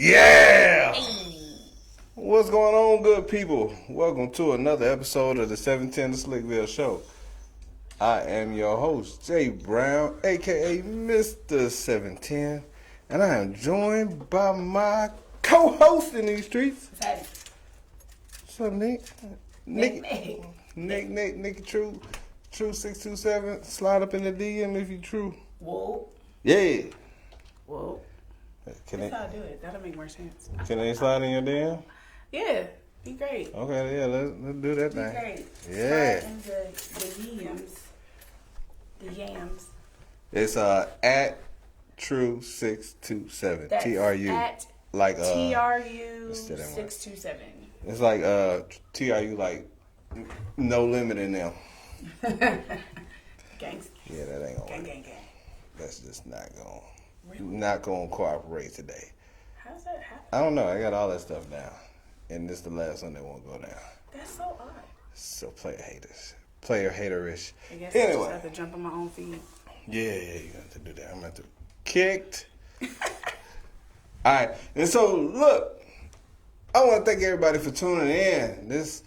Yeah! What's going on, good people? Welcome to another episode of the 710 The Slickville Show. I am your host, Jay Brown, a.k.a. Mr. 710, and I am joined by my co-host in these streets. What's up, Nick? Nick, True 627. Slide up in the DM if you true. Whoa. Yeah. Whoa. That's how I do it. That'll make more sense. Can they slide in your DM? Yeah. Be great. Okay, yeah, let's do that thing. Be great. Yeah. Slide in the yams. It's at True627. That's TRU. At like TRU 627. It's like TRU like no limit in them. Gangs. Yeah, that ain't gonna work. Gang. That's just not gonna Really? not gonna cooperate today. How's that happen? I don't know. I got all that stuff down, and this is the last one that won't go down. That's so odd. So player haterish. I guess I Anyway. just have to jump on my own feet. Yeah, you have to do that. I'm gonna have to kicked. All right, and so look, I want to thank everybody for tuning in. This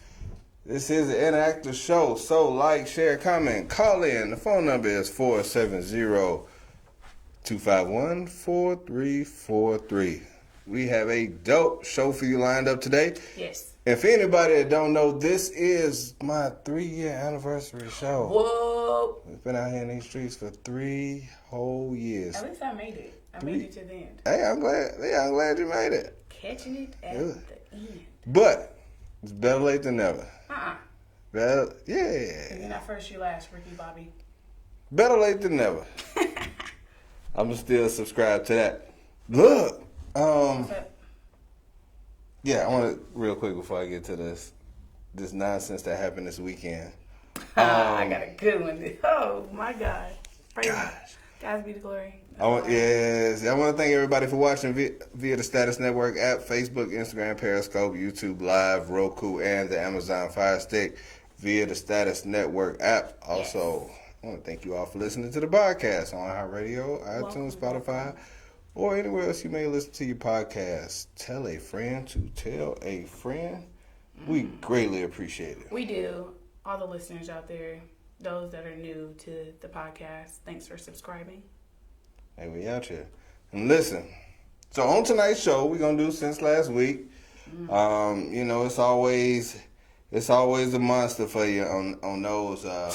is an interactive show. So like, share, comment, call in. The phone number is 470-251-4343. We have a dope show for you lined up today. Yes. And for anybody that don't know, this is my 3-year anniversary show. Whoa. We've been out here in these streets for 3 whole years. At least I made it. I made it to the end. Hey, I'm glad you made it. Catching it at the end. But it's better late than never. Better, yeah. And then at first you last, Ricky Bobby. Better late than never. I'm still subscribed to that. Look, yeah, I want to real quick before I get to this nonsense that happened this weekend. I got a good one. Oh my God! Gosh. God be the glory. I want to thank everybody for watching via the Status Network app, Facebook, Instagram, Periscope, YouTube, Lyve, Roku, and the Amazon Fire Stick via the Status Network app. Also, I want to thank you all for listening to the podcast on iHeartRadio, iTunes, Spotify, or anywhere else you may listen to your podcast. Tell a friend to tell a friend. We greatly appreciate it. We do. All the listeners out there, those that are new to the podcast, thanks for subscribing. Hey, we out here. And listen, so on tonight's show, we're going to do Since Last Week. It's always a monster for you on those. We're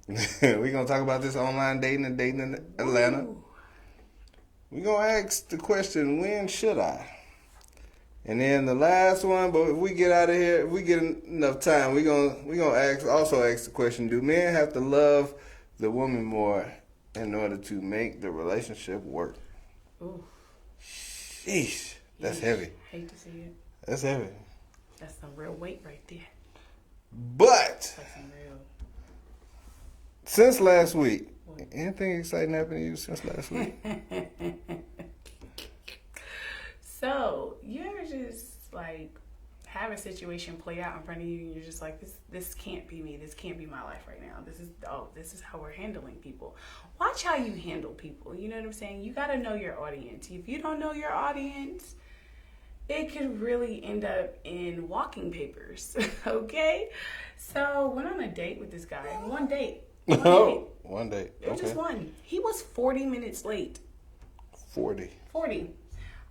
going to talk about this online dating in Atlanta. Ooh. We're going to ask the question, when should I? And then the last one, but if we get out of here, if we get enough time, we're gonna ask the question, do men have to love the woman more in order to make the relationship work? Ooh. Sheesh. That's heavy. Hate to see it. That's heavy. That's some real weight right there. But That's some real. since last week, anything exciting happened to you since last week? So, you ever just, have a situation play out in front of you and you're just like, this can't be me. This can't be my life right now. This is how we're handling people. Watch how you handle people. You know what I'm saying? You got to know your audience. If you don't know your audience, it could really end up in walking papers, okay? So, went on a date with this guy. One date. One date. It was just one. He was 40 minutes late. 40.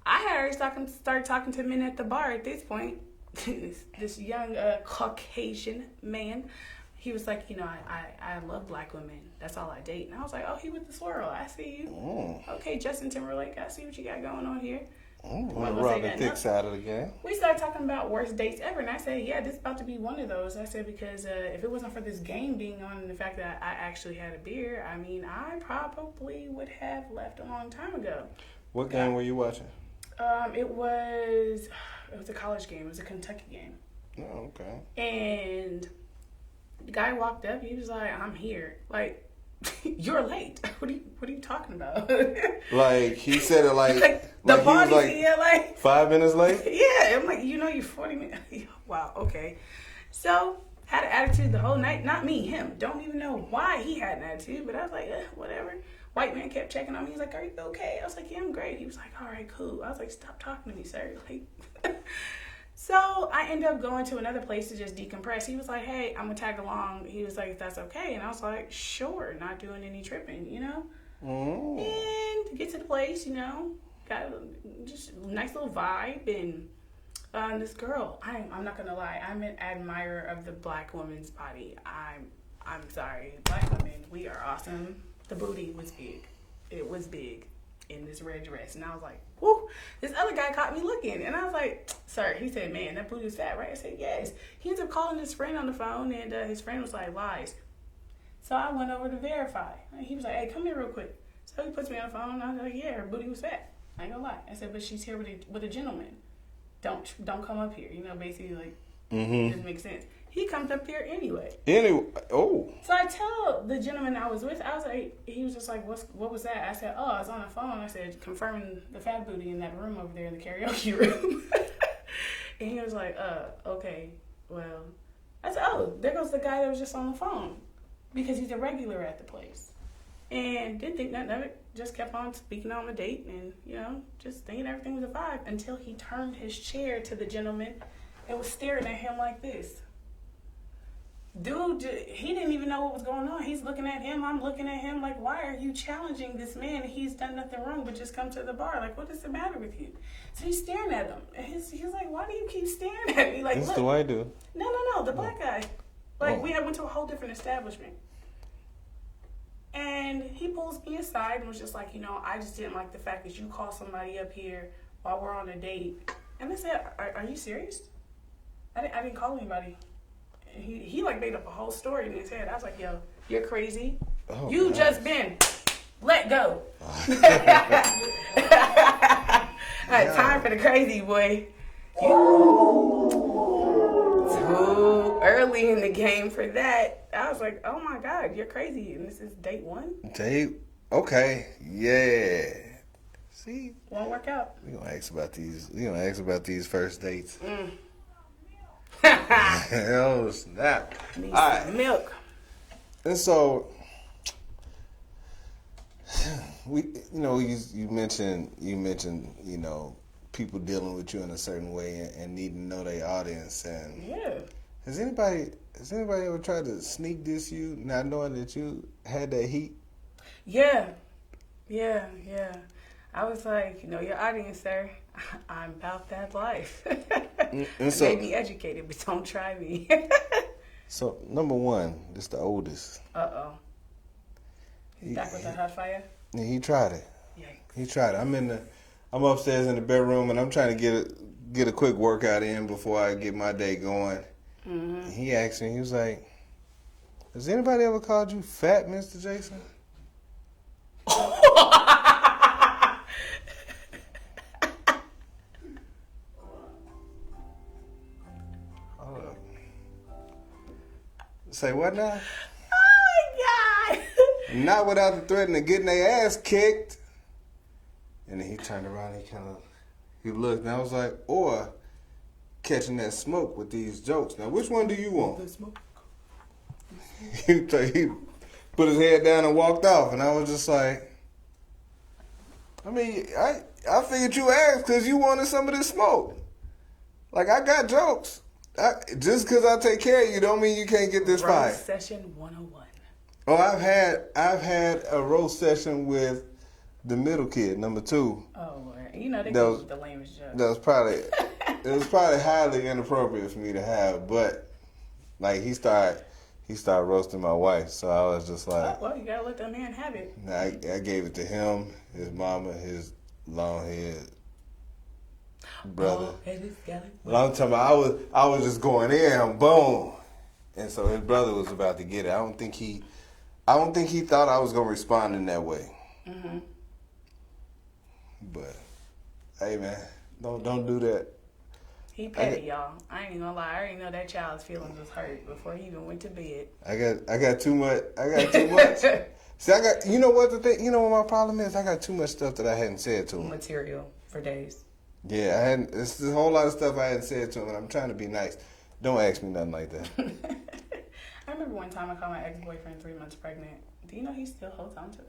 I had already start talking to men at the bar at this point. this young Caucasian man, he was like, I love black women. That's all I date. And I was like, oh, he with the swirl. I see you. Okay, Justin Timberlake, I see what you got going on here. Want to rub the thick side of the game. We started talking about worst dates ever, and I said, yeah, this is about to be one of those. I said, because if it wasn't for this game being on and the fact that I actually had a beer, I mean, I probably would have left a long time ago. What game were you watching? It was a college game. It was a Kentucky game. Oh, okay. And the guy walked up. He was like, "I'm here." Like, you're late. What are you talking about? Like he said it like the like party's he was in LA. 5 minutes late. Yeah, I'm like, you're 40 minutes. Wow. Okay. So Had an attitude the whole night. Not me, him. Don't even know why he had an attitude, but I was like, whatever. White man kept checking on me. He's like, are you okay? I was like, yeah, I'm great. He was like, all right, cool. I was like, stop talking to me, sir. Like, so I ended up going to another place to just decompress. He was like, hey, I'm going to tag along. He was like, if that's okay. And I was like, sure, not doing any tripping, you know? Oh. And to get to the place, you know, got just a nice little vibe. And this girl, I'm not going to lie, I'm an admirer of the black woman's body. I'm sorry. Black women, we are awesome. The booty was big. It was big in this red dress. And I was like, whoo. This other guy caught me looking. And I was like, sir, he said, man, that booty is fat, right? I said, yes. He ends up calling his friend on the phone, and his friend was like, lies. So I went over to verify. And he was like, hey, come here real quick. So he puts me on the phone, and I was like, yeah, her booty was fat. I ain't gonna lie. I said, but she's here with a gentleman. Don't come up here. You know, basically, like, it doesn't make sense. He comes up here anyway. Oh. So I tell the gentleman I was with, I was like, he was just like, what was that? I said, I was on the phone. I said, confirming the fat booty in that room over there in the karaoke room. And he was like, okay, well. I said, oh, there goes the guy that was just on the phone. Because he's a regular at the place. And didn't think nothing of it. Just kept on speaking on the date and, you know, just thinking everything was a vibe until he turned his chair to the gentleman and was staring at him like this. Dude, he didn't even know what was going on. He's looking at him. I'm looking at him like, why are you challenging this man? He's done nothing wrong but just come to the bar. Like, what is the matter with you? So he's staring at him. And he's like, why do you keep staring at me? Like, This the white dude? No, the black guy. Like, we went to a whole different establishment. And he pulls me aside and was just like, you know, I just didn't like the fact that you call somebody up here while we're on a date. And I said, are you serious? I didn't call anybody. And he like made up a whole story in his head. I was like, yo, you're crazy. Oh, you nice. Just been let go. All right, time for the crazy, boy. Too early in the game for that. I was like, oh my God, you're crazy. And this is date one? Okay. Yeah. See? Won't work out. We're gonna ask about these first dates. Oh, snap. Need some milk. And so you mentioned, you know, people dealing with you in a certain way and needing to know their audience. And yeah. Has anybody ever tried to sneak diss you, not knowing that you had that heat? Yeah. I was like, you know, your audience, sir. I'm about that life. And so, maybe educated, but don't try me. So, number one, this the oldest. Uh-oh. He's back with the hot fire? Yeah, he tried it. Yikes. He tried it. I'm upstairs in the bedroom, and I'm trying to get a quick workout in before I get my day going. Mm-hmm. He asked me, he was like, has anybody ever called you fat, Mr. Jason? Say what now? Oh my God! Not without the threat of getting their ass kicked. And then he turned around and he looked, and I was like, or catching that smoke with these jokes. Now, which one do you want? The smoke. He put his head down and walked off, and I was just like, I mean, I figured you asked because you wanted some of this smoke. Like, I got jokes. Just because I take care of you don't mean you can't get this fight. Roast session 101. Oh, I've had a roast session with the middle kid, number 2. Oh, Lord. You know, they go with the lamest joke. That was probably highly inappropriate for me to have, but like he started roasting my wife, so I was just like, well, you gotta let that man have it. I gave it to him, his mama, his long head brother. Long time I was just going in, boom, and so his brother was about to get it. I don't think he thought I was gonna respond in that way. Mm-hmm. But hey, man, don't do that. He petty, y'all. I ain't even gonna lie. I already know that child's feelings was hurt before he even went to bed. I got too much. See, you know what the thing? You know what my problem is? I got too much stuff that I hadn't said to him. Material for days. Yeah, it's a whole lot of stuff I hadn't said to him, and I'm trying to be nice. Don't ask me nothing like that. I remember one time I called my ex-boyfriend 3 months pregnant. Do you know he still holds on to it?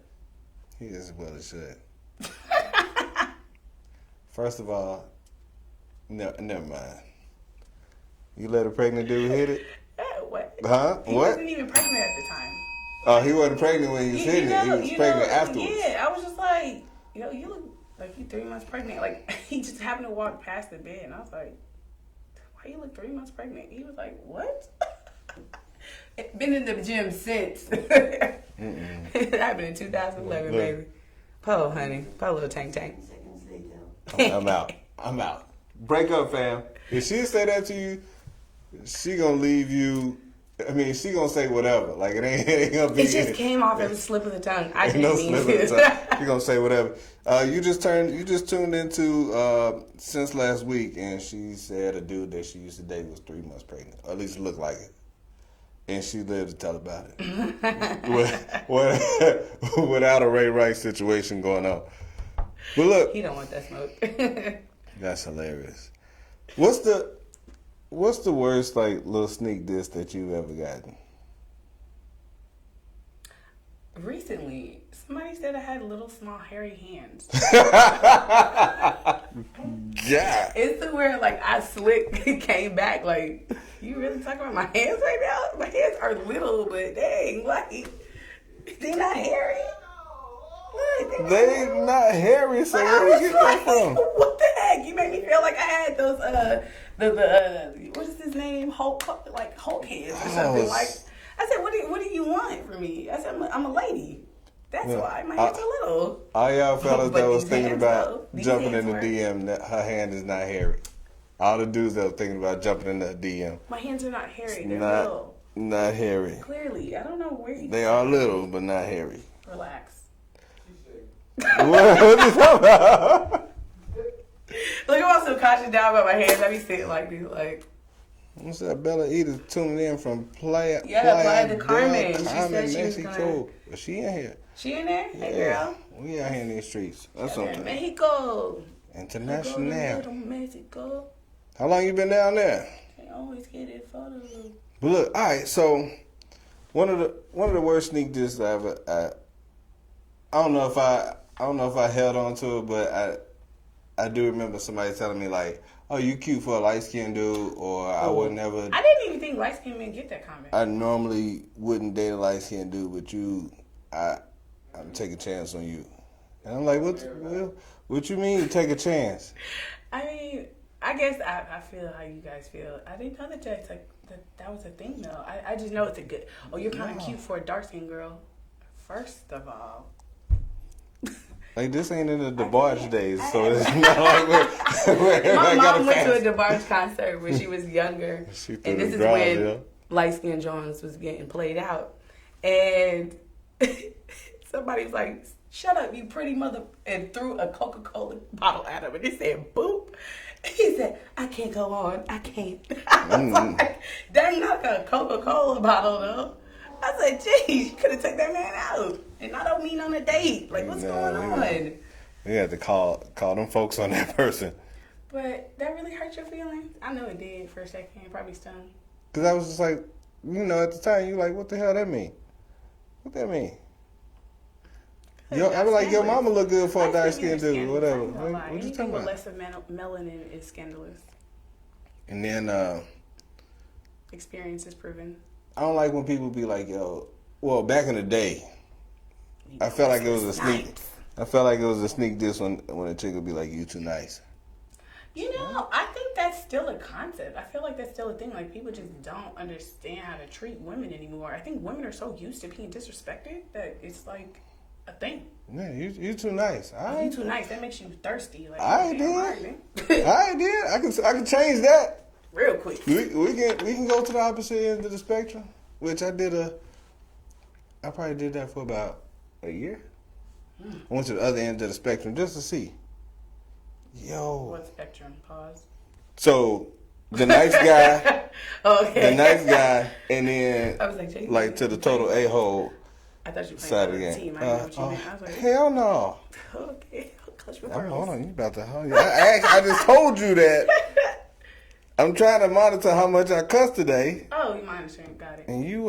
He as well as should. First of all, never mind. You let a pregnant dude hit it? What? Huh? He What? wasn't even pregnant at the time. Oh, he wasn't pregnant when he was hitting it. He was pregnant afterwards. Yeah, I was just like, yo, you look like you 3 months pregnant. Like, he just happened to walk past the bed, and I was like, why you look 3 months pregnant? He was like, what? Been in the gym since. It happened in 2011, baby. Po, honey. Po, little tank. I'm out. Break up, fam. If she say that to you, she gonna leave you. I mean, she gonna say whatever. Like it ain't gonna be. It just came off. It was a slip of the tongue. I didn't no mean slip to. of the tongue. She gonna say whatever. You just tuned into Since Last Week, and she said a dude that she used to date was 3 months pregnant, or at least looked like it. And she lived to tell about it. Without a Ray Rice situation going on. But look. He don't want that smoke. That's hilarious. What's the worst like little sneak diss that you've ever gotten? Recently, somebody said I had little small hairy hands. Yeah. It's to where like I slick came back like, you really talking about my hands right now? My hands are little, but dang, like they not hairy. Look, They not hairy, so where did you get that from? What the heck? You made me feel like I had those the what is his name? Hulk hands or something. Like I said, what do you want from me? I said I'm a lady. That's why my hands are little. All y'all fellas But that was these thinking hands, about though, jumping in the hands DM, that her hand is not hairy. All the dudes that was thinking about jumping in the DM. My hands are not hairy. They're little. Not hairy. Clearly, I don't know where you. They are little, but not hairy. Relax. What you talking about? Look, I'm so conscious down about my hands. I be sitting like these, like. What's that? Bella Edith tuning in from Playa Playa del Carmen. She Carmen, said she was Mexico. Is she in here? She in there? Hey, Yeah. girl. We out here in these streets. That's something. Mexico. International. Mexico. How long you been down there? They always get it photos. But look, all right. So one of the worst sneak diss I ever. I don't know if I held on to it, but I do remember somebody telling me like, "Oh, you cute for a light skinned dude," or I would never. I didn't even think light skinned men get that comment. I normally wouldn't date a light skinned dude, but you, I'm take a chance on you. And I'm like, what you mean you take a chance? I mean, I guess I feel how you guys feel. I didn't know that was a thing though. I just know it's a good. Oh, you're kind of cute for a dark skinned girl. First of all. Like, this ain't in the DeBarge days, so it's not like my mom went to a DeBarge concert when she was younger. And this is when yeah. Light Skin Jones was getting played out. And somebody was like, shut up, you pretty mother, and threw a Coca-Cola bottle at him. And it said, boop. He said, I can't go on. I can't. I was like, dang, not a Coca-Cola bottle, though. I said, geez, you could have took that man out. And I don't mean on a date. Like, what's going on? We had to call them folks on that person. But that really hurt your feelings? I know it did for a second. It probably stung. Because I was just like, at the time, you like, what the hell that mean? What that mean? I was like, your mama look good for a dark skinned dude, whatever. What you talking about? Less of melanin is scandalous. And then, experience is proven. I don't like when people be like, yo, well, back in the day, I felt like it was a sneak. I felt like it was a sneak diss when a chick would be like, "You too nice." I think that's still a concept. I feel like that's still a thing. Like, people just don't understand how to treat women anymore. I think women are so used to being disrespected that it's like a thing. Yeah, you too nice. You too nice. That makes you thirsty. Like, I did. I can change that real quick. We can go to the opposite end of the spectrum, which I probably did that for about a year. I went to the other end of the spectrum just to see. Yo. What spectrum? Pause. So the nice guy, okay. The nice guy, and then I was like to the total a-hole. I thought you side played of the the team. game. I know what you meant. I was like, Hell no. Okay. Hold on, you about to hold you. I just told you that. I'm trying to monitor how much I cuss today. Oh, you monitoring? Got it. And you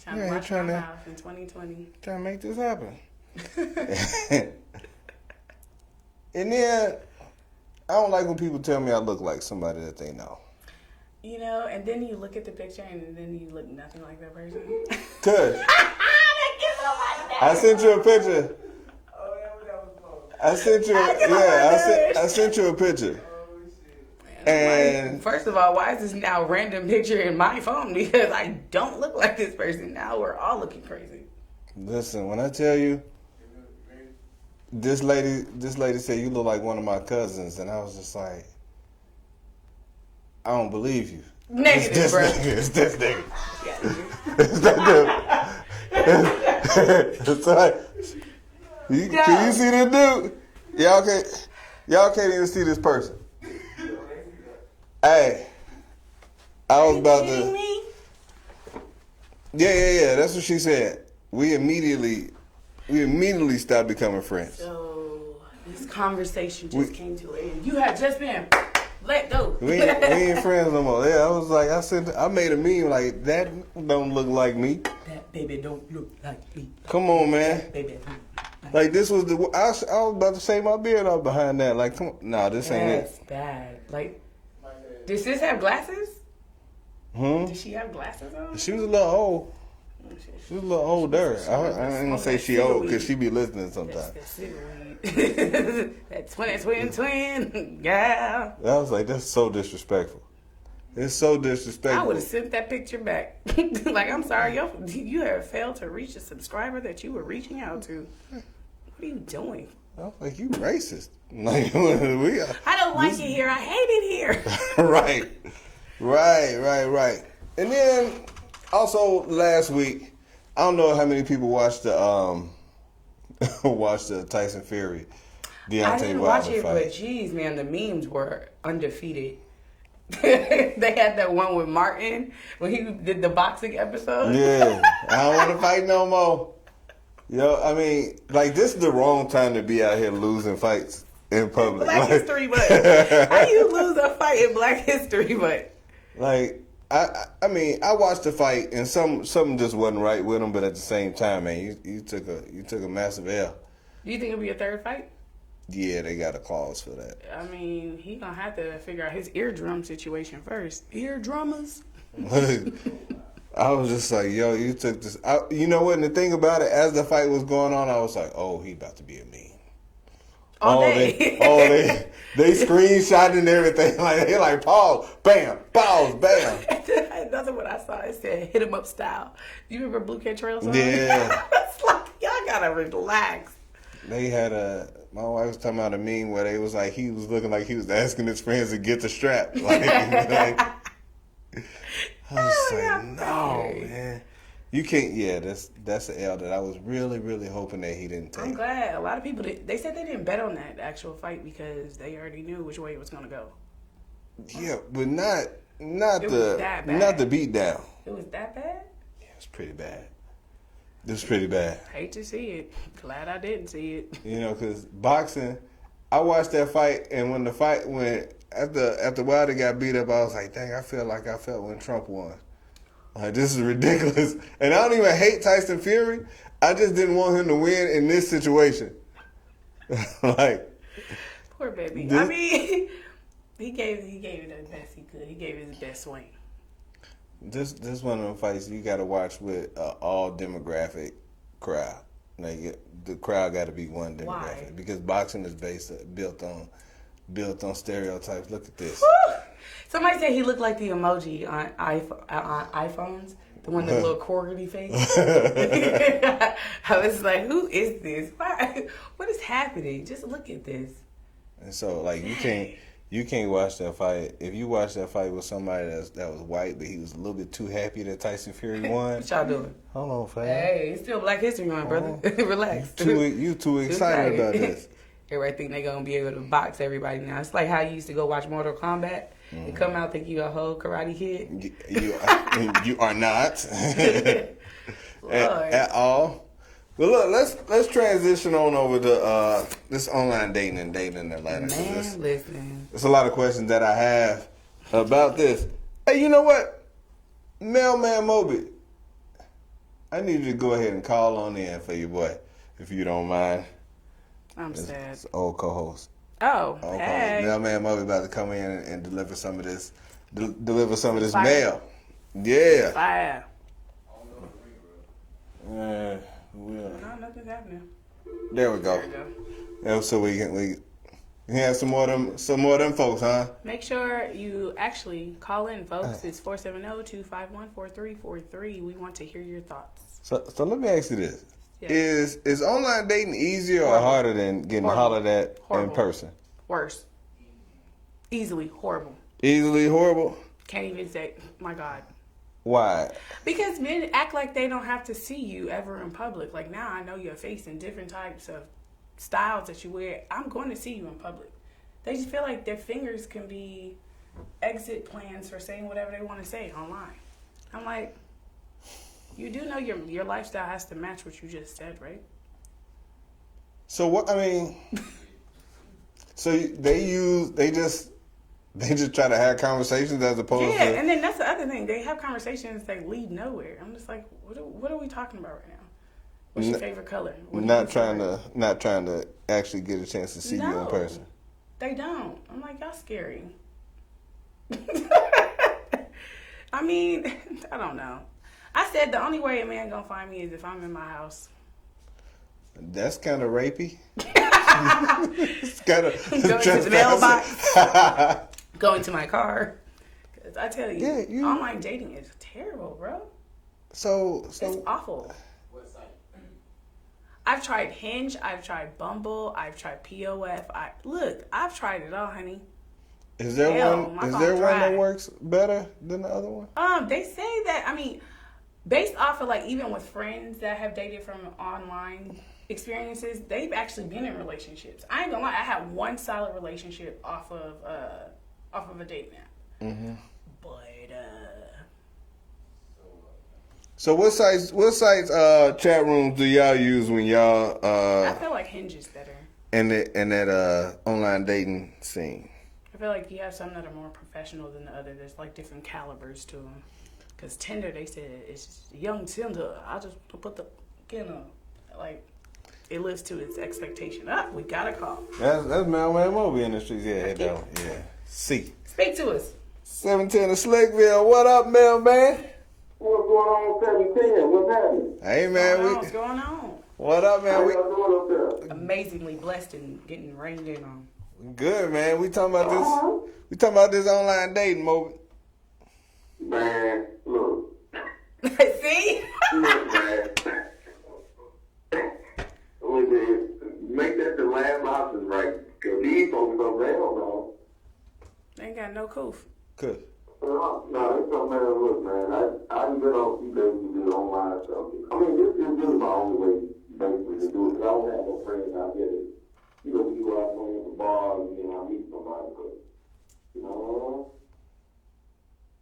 Trying to watch my mouth in 2020. Trying to make this happen. And then I don't like when people tell me I look like somebody that they know. You know, and then you look at the picture and then you look nothing like that person. Good. I sent you a picture. Oh, yeah, that was close. I sent you. I sent you a picture. And first of all, why is this now a random picture in my phone? Because I don't look like this person. Now we're all looking crazy. Listen, when I tell you, this lady said you look like one of my cousins, and I was just like, I don't believe you. Negative, bro. It's this nigga. Yeah. It's that dude. It's like, can you see this dude? Y'all can't even see this person. Hey, I was about to. Me? Yeah. That's what she said. We immediately stopped becoming friends. So this conversation just came to an end. You have just been let go. We ain't friends no more. Yeah, I was like, I made a meme like that. Don't look like me. That baby don't look like me. Come on, man. Baby. Like this was the. I was about to shave my beard off behind that. Like, come on, nah, this ain't it. That's bad. Like, does sis have glasses? Does she have glasses on? She was a little old. She was a little older. I ain't gonna say she old because she be listening sometimes. That twin. Yeah. I was like, that's so disrespectful. It's so disrespectful. I would have sent that picture back. Like, I'm sorry, you have failed to reach a subscriber that you were reaching out to. What are you doing? I was like, you racist. Like, we are. I don't like it here. I hate it here. Right. And then also last week, I don't know how many people watched the Tyson Fury Deontay I didn't Wilder watch it, fight. but geez, man, the memes were undefeated. They had that one with Martin when he did the boxing episode. Yeah, I don't want to fight no more. Yo, I mean, like, this is the wrong time to be out here losing fights in public. Black History Month. How you lose a fight in Black History Month? Like, I mean, I watched the fight and something just wasn't right with him, but at the same time, man, you took a massive L. Do you think it'll be a third fight? Yeah, they got a clause for that. I mean, he gonna have to figure out his eardrum situation first. Eardrummers. I was just like, yo, you took this. You know what? And the thing about it, as the fight was going on, I was like, oh, he about to be a meme. All day. They screenshotting and everything. Like, they like, pause, bam, pause, bam. Another one I saw, it said, hit him up style. Do you remember Blue Cat Trail song? Yeah. It's like, y'all gotta relax. They had my wife was talking about a meme where they was like, he was looking like he was asking his friends to get the strap. Like I was like, no, man. You can't, yeah, that's an L that I was really, really hoping that he didn't take. I'm glad. A lot of people, they said they didn't bet on that actual fight because they already knew which way it was going to go. Yeah, but not It was that bad. not the beat down. It was that bad? Yeah, it was pretty bad. It was pretty bad. Hate to see it. Glad I didn't see it. You know, because boxing, I watched that fight, and when the fight went, after Wilder got beat up, I was like, dang, I feel like I felt when Trump won. Like, this is ridiculous. And I don't even hate Tyson Fury. I just didn't want him to win in this situation. Like, Poor baby. I mean, he gave it the best he could. He gave it his best swing. This one of them fights you got to watch with all demographic crowd. Like, the crowd got to be one demographic. Why? Because boxing is built on stereotypes. Look at this. Woo! Somebody said he looked like the emoji on iPhones, the one with the little corgity face. I was like, who is this? Why? What is happening? Just look at this. And so, like, you can't watch that fight. If you watch that fight with somebody that was white, but he was a little bit too happy that Tyson Fury won. What y'all doing? Hold on, fam. Hey, it's still Black History Month, brother. Relax. You too excited about this. Everybody think they're going to be able to box everybody now. It's like how you used to go watch Mortal Kombat and come out thinking you a whole karate kid. You are not at all. But look, let's transition on over to this online dating in Atlanta. Man, listen. There's a lot of questions that I have about this. Hey, you know what? Mailman Moby, I need you to go ahead and call on in for your boy, if you don't mind. I'm sad. It's old co-host. Oh, Old hey. co-host. Mailman Moby about to come in and deliver some of this, deliver some of this Fire. mail. Yeah. Fire. No, Nothing's happening. there we go. There we go. Yeah, so we have some more of them folks, huh? Make sure you actually call in, folks. It's 470-251-4343. We want to hear your thoughts. So let me ask you this: Yeah. Is online dating easier or Horrible. harder than getting Horrible. hollered at Horrible. in person? Worse. Easily horrible. Easily horrible. Can't even say, my God. Why? Because men act like they don't have to see you ever in public. Like, now I know your face and different types of styles that you wear. I'm going to see you in public. They just feel like their fingers can be exit plans for saying whatever they want to say online. I'm like, you do know your lifestyle has to match what you just said, right? So what? I mean, so they just try to have conversations as opposed Yeah, to. and then that's the other thing. They have conversations that lead nowhere. I'm just like, what are we talking about right now? What's your favorite color? What do you Not prefer? trying to actually get a chance to see you in No. person. They don't. I'm like, y'all scary. I mean, I don't know. I said the only way a man gonna find me is if I'm in my house. That's kind of rapey. It's kind of Go into the mailbox. Go into my car. Cause I tell you, Yeah, online dating is terrible, bro. So It's awful. What site? I've tried Hinge. I've tried Bumble. I've tried POF. I've tried it all, honey. is there Hell, one? my Is phone there one dry. that works better than the other one? They say that, I mean, based off of, like, even with friends that have dated from online experiences, they've actually been in relationships. I ain't gonna lie, I had one solid relationship off of a date app. Mm-hmm. But So what sites chat rooms do y'all use when y'all I feel like Hinge is better. in that online dating scene? I feel like you have some that are more professional than the other. There's like different calibers to them. Cause Tinder, they said it's young Tinder. I just put the like it lives to its expectation. We got a call. That's Mailman Moby in the streets. Yeah, Let's though. get Yeah. See. Speak to us. 710 of Slickville. What up, Mailman? What's going on, 710? What's happening? Hey man, What's going on? what up, man? How y'all doing up there? Amazingly blessed and getting rained in on. We good, man. We talking about this. We talking about this online dating, Moby. Man, look. See? Look, man. Make that the last option, right? Because these folks don't know. They ain't got no coof. Good. No, it's so man. Look, man. I've been on a few days to do online stuff. I mean, this is really my only way, basically, to do it. 'Cause I don't have no friends out there that, we go out to the bar and then I meet somebody. But,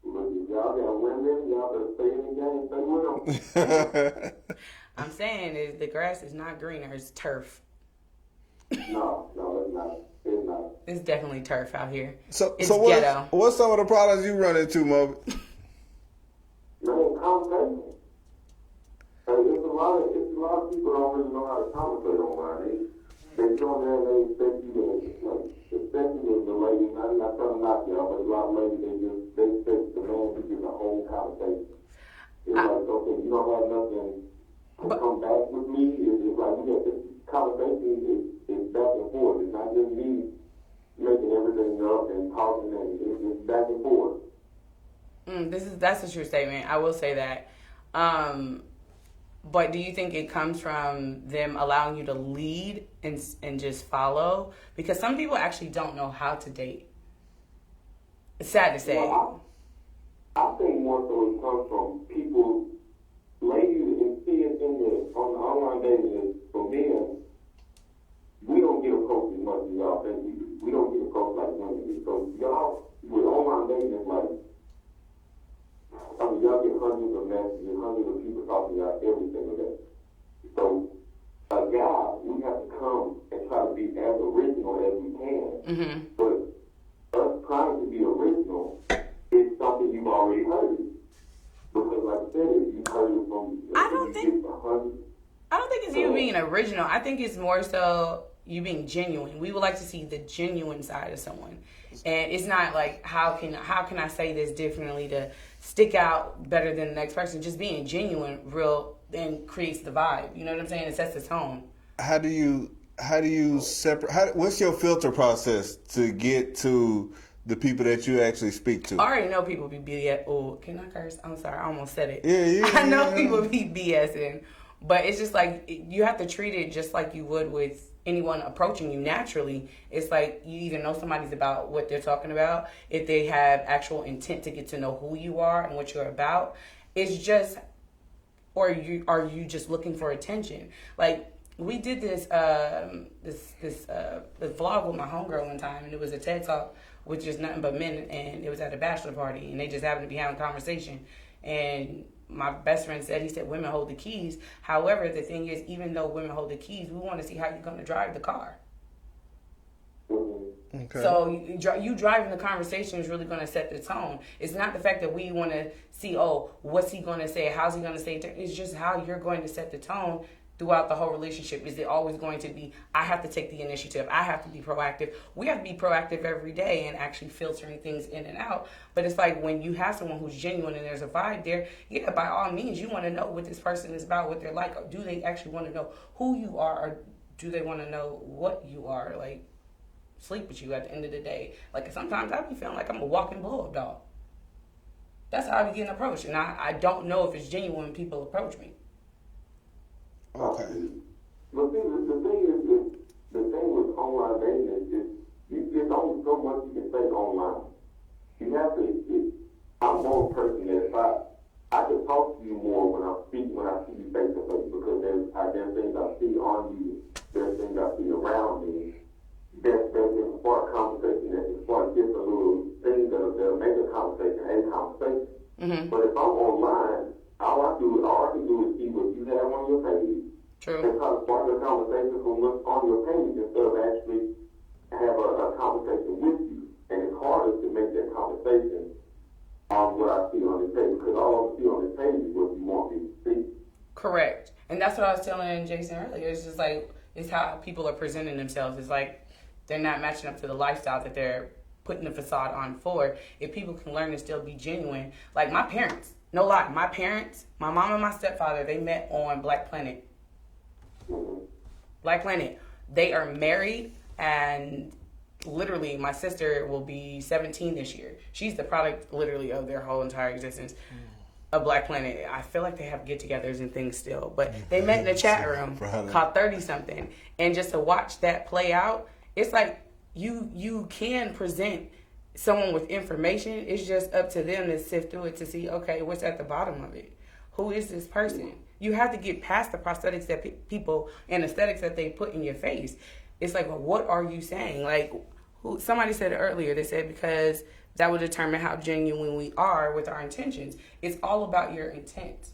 look, if y'all got women, y'all better stay in the game, stay with them. I'm saying is the grass is not greener, it's turf. No, it's not. It's not. It's definitely turf out here. So It's what's ghetto. some of the problems you run into, Moby? Man, conversation. It's a lot of people don't really know how to conversate online. They go there and they expect you to, especially the ladies, I'm not trying to knock y'all, but a lot of ladies, they expect the man to give a whole conversation. It's like, okay, you don't have nothing to come back with me. It's like, you got this conversation is back and forth. It's not just me making everything up and talking, and it's back and forth. That's a true statement. I will say that. But do you think it comes from them allowing you to lead and just follow? Because some people actually don't know how to date. It's sad to say. Well, I think more so it comes from people, ladies, and see it on the online dating is, for men, we don't get approached as much as y'all think we do. We don't get approached like women do. So y'all, with online dating, it's like, y'all get hundreds of messages, hundreds of people talking to y'all every single day. So, a guy, we have to come and try to be as original as we can. Mm-hmm. But us trying to be original, I don't think it's you being original. I think it's more so you being genuine. We would like to see the genuine side of someone. And it's not like how can I say this differently to stick out better than the next person. Just being genuine, real, and creates the vibe. You know what I'm saying? It sets the tone. How do you separate? What's your filter process to get to the people that you actually speak to? I already know people be BS. Oh, can I curse? I'm sorry, I almost said it. Yeah. I know people be BSing, but it's just like you have to treat it just like you would with anyone approaching you naturally. It's like you either know somebody's about what they're talking about, if they have actual intent to get to know who you are and what you're about. It's just, or are you just looking for attention? Like we did this vlog with my homegirl one time, and it was a TED Talk with just nothing but men, and it was at a bachelor party, and they just happened to be having a conversation. And my best friend said, he said, women hold the keys. However, the thing is, even though women hold the keys, we want to see how you're going to drive the car. Okay. So you driving the conversation is really going to set the tone. It's not the fact that we want to see, oh, what's he going to say? How's he going to say it? It's just how you're going to set the tone throughout the whole relationship. Is it always going to be, I have to take the initiative, I have to be proactive? We have to be proactive every day and actually filtering things in and out. But it's like when you have someone who's genuine and there's a vibe there, yeah, by all means, you want to know what this person is about, what they're like. Or do they actually want to know who you are, or do they want to know what you are? Like, sleep with you at the end of the day. Like, sometimes I be feeling like I'm a walking bulldog. That's how I be getting approached. And I don't know if it's genuine when people approach me. Okay. But see, the thing with online dating is there's only so much you can say online. You have to. I'm more a person that if I can talk to you more when I see you face to face, because there's things I see on you, there's things I see around me that can spark conversation, that can spark different little things that'll make a conversation a conversation. Mm-hmm. But if I'm online, all I can do is see what you have on your page. True. And try to spark a conversation from what's on your page instead of actually have a conversation with you. And it's harder to make that conversation on what I see on the page, because all I see on the page is what you want me to see. Correct. And that's what I was telling Jason earlier. It's just like, it's how people are presenting themselves. It's like they're not matching up to the lifestyle that they're putting the facade on for. If people can learn to still be genuine. Like my parents, no lie, my mom and my stepfather, they met on Black Planet. Black Planet. They are married, and literally my sister will be 17 this year. She's the product literally of their whole entire existence. A Black Planet. I feel like they have get-togethers and things still, but they met in a chat room called 30-something, and just to watch that play out, it's like you can present someone with information. It's just up to them to sift through it to see, okay, what's at the bottom of it? Who is this person? You have to get past the prosthetics that people and aesthetics that they put in your face. It's like, well, what are you saying? Like, somebody said it earlier. They said because that would determine how genuine we are with our intentions. It's all about your intent.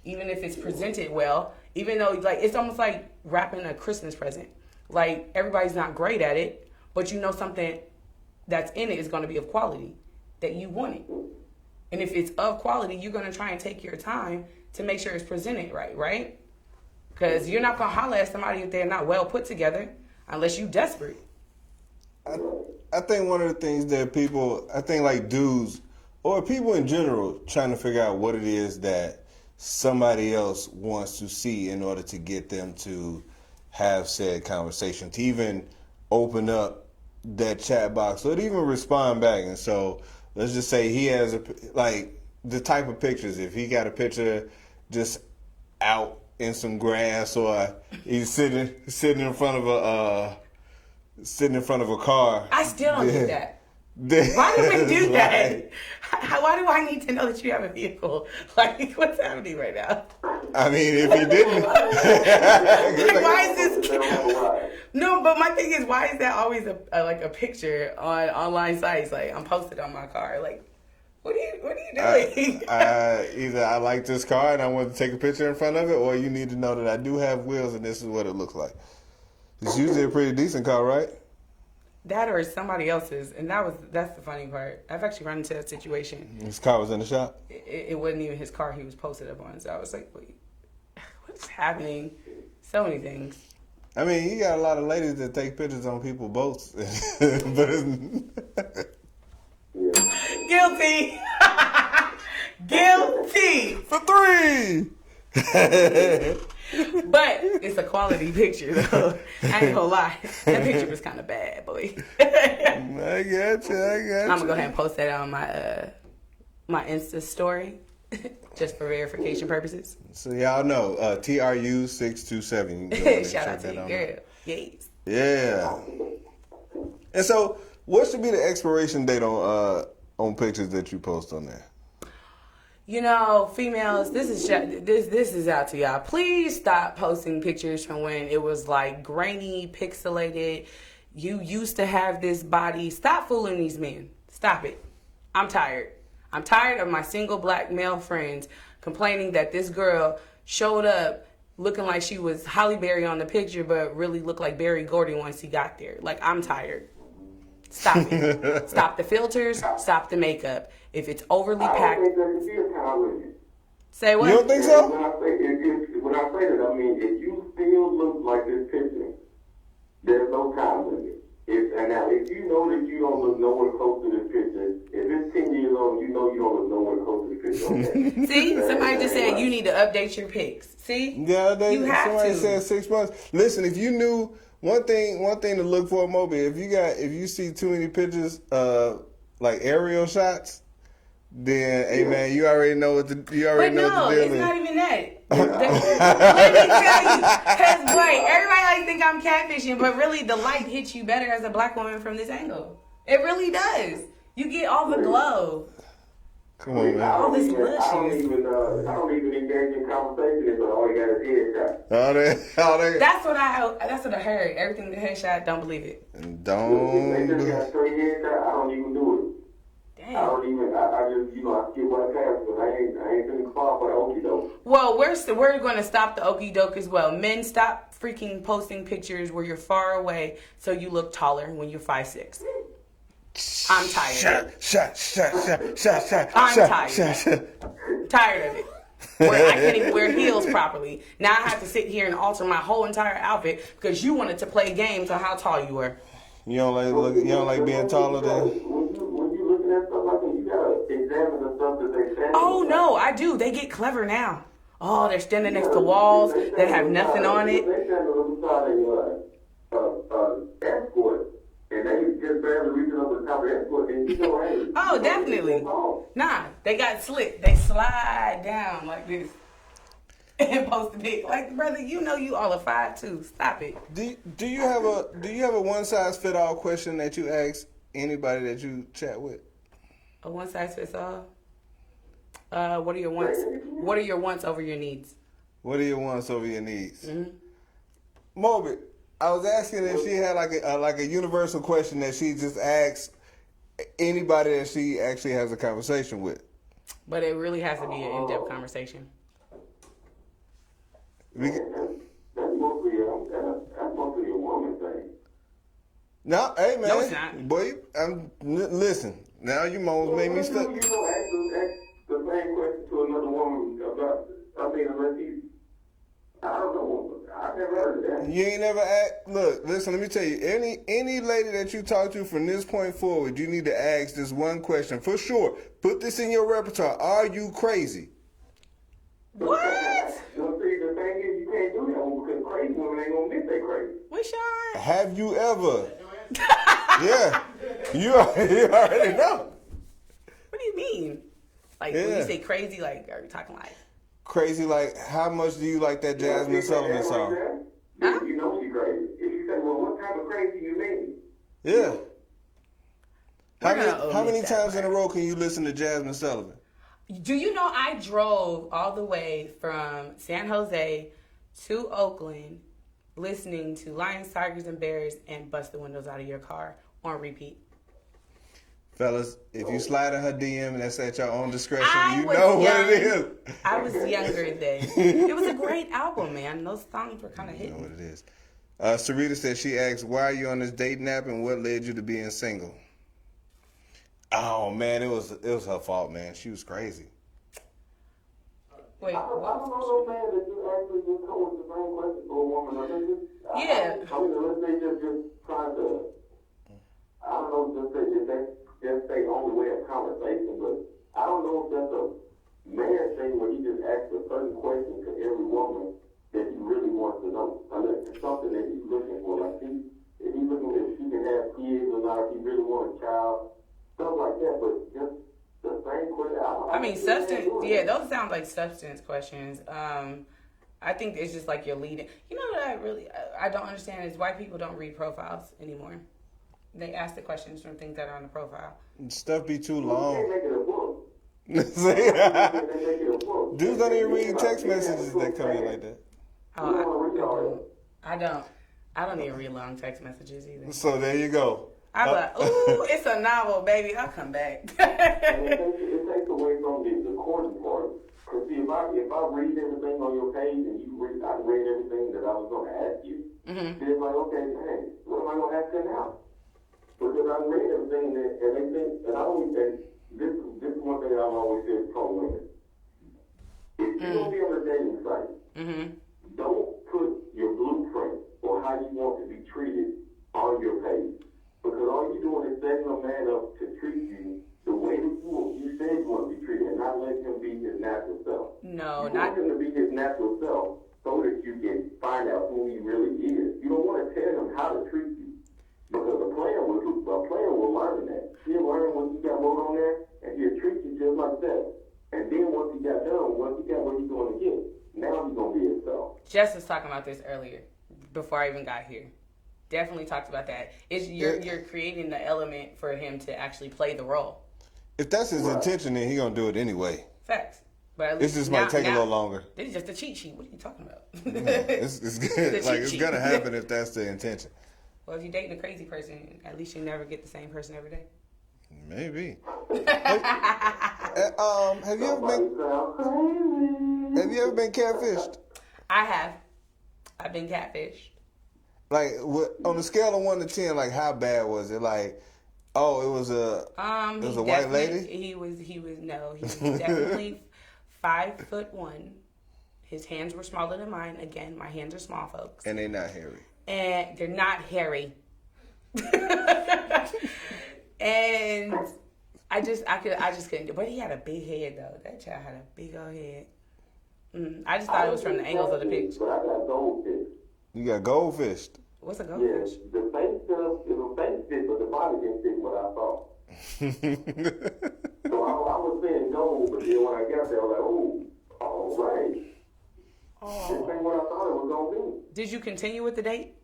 Even if it's presented well, even though, like, it's almost like wrapping a Christmas present. Like, everybody's not great at it, but you know something that's in it is going to be of quality, that you want it. And if it's of quality, you're going to try and take your time to make sure it's presented right? Because you're not going to holler at somebody if they're not well put together unless you're desperate. I think one of the things that like dudes or people in general trying to figure out what it is that somebody else wants to see in order to get them to have said conversation, to even open up that chat box or to even respond back. And so let's just say he has the type of pictures. If he got a picture just out in some grass, or he's sitting in front of a car. I still don't do that. Why do we do that? Why do I need to know that you have a vehicle? Like, what's happening right now? I mean, if he didn't. Like, why is this? No, but my thing is, why is that always a picture on online sites? Like, I'm posted on my car. Like, what are you doing? Either I like this car and I want to take a picture in front of it, or you need to know that I do have wheels and this is what it looks like. It's usually a pretty decent car, right? That or somebody else's, and that's the funny part. I've actually run into a situation. His car was in the shop? It wasn't even his car he was posted up on, so I was like, what What's happening? So many things. I mean, you got a lot of ladies that take pictures on people's boats, but Guilty. Guilty. for 3. But it's a quality picture, though. I ain't gonna lie. That picture was kind of bad, boy. I got you. I'm gonna go ahead and post that on my Insta story, just for verification purposes. So y'all know, TRU627. You can Shout out to you, girl. Yes. Yeah. And so, what should be the expiration date on pictures that you post on there? You know, females, this is out to y'all. Please stop posting pictures from when it was like grainy, pixelated. You used to have this body. Stop fooling these men. Stop it. I'm tired. I'm tired of my single black male friends complaining that this girl showed up looking like she was Halle Berry on the picture, but really looked like Barry Gordy once he got there. Like, I'm tired. Stop it. Stop the filters. Stop the makeup. If it's overly packed. I don't think there should be a time limit. Say what? You don't think so? When I say that, I mean, if you still look like this picture, there's no time limit. If you know that you don't look nowhere close to this picture, if it's 10 years old, you know you don't look nowhere close to this picture. Okay? See, somebody just said you need to update your pics. See, Yeah, you have somebody to. said 6 months. Listen, if you knew one thing to look for, Moby, if you see too many pictures, like aerial shots, then hey man, you already know what the But deal is. no, it's not even that. Let me tell you, because boy, everybody like think I'm catfishing, but really the light hits you better as a black woman from this angle. It really does. You get all the glow. Come on, man. All this I don't even engage in conversation if all you got is headshot. All that. That's what I heard. Everything the headshot, don't believe it. And They just got straight headshot. I don't even do it. Damn. I don't even. I just I skip right past it. I ain't finna claw for the okie doke. Well, we're going to stop the okie doke as well. Men, stop freaking posting pictures where you're far away so you look taller when you're 5'6". I'm tired. Tired of it. Where I can't even wear heels properly. Now I have to sit here and alter my whole entire outfit because you wanted to play games on how tall you were. You don't like being taller than. When you looking at stuff like that, you gotta examine the stuff that they stand. Oh no, I do. They get clever now. Oh, they're standing next to walls that have nothing on it. They stand on the side of escort, and they just barely reaching over the top of the escort, and you know, hey. Oh, definitely. Nah, they got slick. They slide down like this and post a pic. Like, brother, you know you all are 5'2". Stop it. Do you have a one size fit all question that you ask anybody that you chat with? A one size fits all. What are your wants? What are your wants over your needs? What are your wants over your needs? Mm-hmm. Moby, I was asking if she had like a universal question that she just asks anybody that she actually has a conversation with. But it really has to be an in-depth conversation. That's mostly a woman thing. No, hey man, No, it's not. boy, listen. Now you moans made me stuck. You don't ask the same question to another woman about. Unless he's. I don't know. I've never heard of that. You ain't never asked. Look, listen. Let me tell you. Any lady that you talk to from this point forward, you need to ask this one question for sure. Put this in your repertoire. Are you crazy? What? Well, see, the thing is, you can't do that one because crazy women ain't gonna admit they crazy. We sure? Have you ever? Yeah, you already know. What do you mean? Like when you say crazy, like are you talking like? Crazy, like how much do you like that Jasmine Sullivan song? Huh? You know she's crazy. If you say, well, what type of crazy you mean? Yeah. How How many times in a row can you listen to Jasmine Sullivan? Do you know I drove all the way from San Jose to Oakland listening to Lions, Tigers, and Bears and Bust the Windows Out of Your Car on repeat? Fellas, if you slide in her DM and that's at your own discretion, I you was know what young. it is. I was younger then. It was a great album, man. Those songs were kind of You know hitting. what it is. Sarita said she asked, why are you on this dating app and what led you to being single? Oh, man, it was her fault, man. She was crazy. Wait, I don't know no man that just actually just Yeah. I mean, unless they just trying to, I don't know, just say only way of conversation, but I don't know if that's a man thing where he just asks a certain question to every woman that he really wants to know. Unless it's something that he's looking for. Like, if he's looking if she can have kids or not, if he really wants a child, stuff like that, but just the same question. I mean, substance, yeah, those sound like substance questions. I think it's just like you're leading. You know what I don't understand is why people don't read profiles anymore. They ask the questions from things that are on the profile. Stuff be too You long. can't make it a book. Dudes don't even read text messages that come in like that. I don't even read long text messages either. So there you go. I'm like, ooh, it's a novel, baby. I'll come back. It takes away from the courting part. Because see, if I read everything on your page and I read everything that I was going to ask you, then it's like, okay, man, what am I going to ask her now? Because I read everything and they think, and I always say, this is one thing I've always said pro women. If you're going to be on a dating site, don't put your blueprint or how you want to be treated on your page. Because all you're doing is setting a man up to treat you the way that you said you want to be treated and not letting him be his natural self. No, you want him to be his natural self so that you can find out who he really is. You don't want to tell him how to treat you. Because a player will learn that. He'll learn once he got wrote on there and he'll treat you just like that. And then once he got done, once he got what he's going to get, now he's going to be himself. Jess was talking about this earlier before I even got here. Definitely talked about that. You're creating the element for him to actually play the role. If that's his intention, then he gonna do it anyway. Facts. But at This least just might take a little longer. This is just a cheat sheet. What are you talking about? It's good. Like it's gonna happen if that's the intention. Well, if you're dating a crazy person, at least you never get the same person every day. Maybe. Have you ever been catfished? I have. I've been catfished. Like on a scale of 1 to 10, like how bad was it? Like, oh, it was a white lady. He was definitely 5'1". His hands were smaller than mine. Again, my hands are small, folks. And they're not hairy. And they're not hairy. And I just couldn't do it. But he had a big head though. That child had a big old head. I just thought it was from the angles of the picture. But I got goldfish. You got goldfished. What's a goldfish? Yeah, the face stuff, it was face fit, but the body didn't fit what I thought. So I was saying gold, but then when I got there, I was like, oh, all right. This ain't what I thought it was going to be. Did you continue with the date?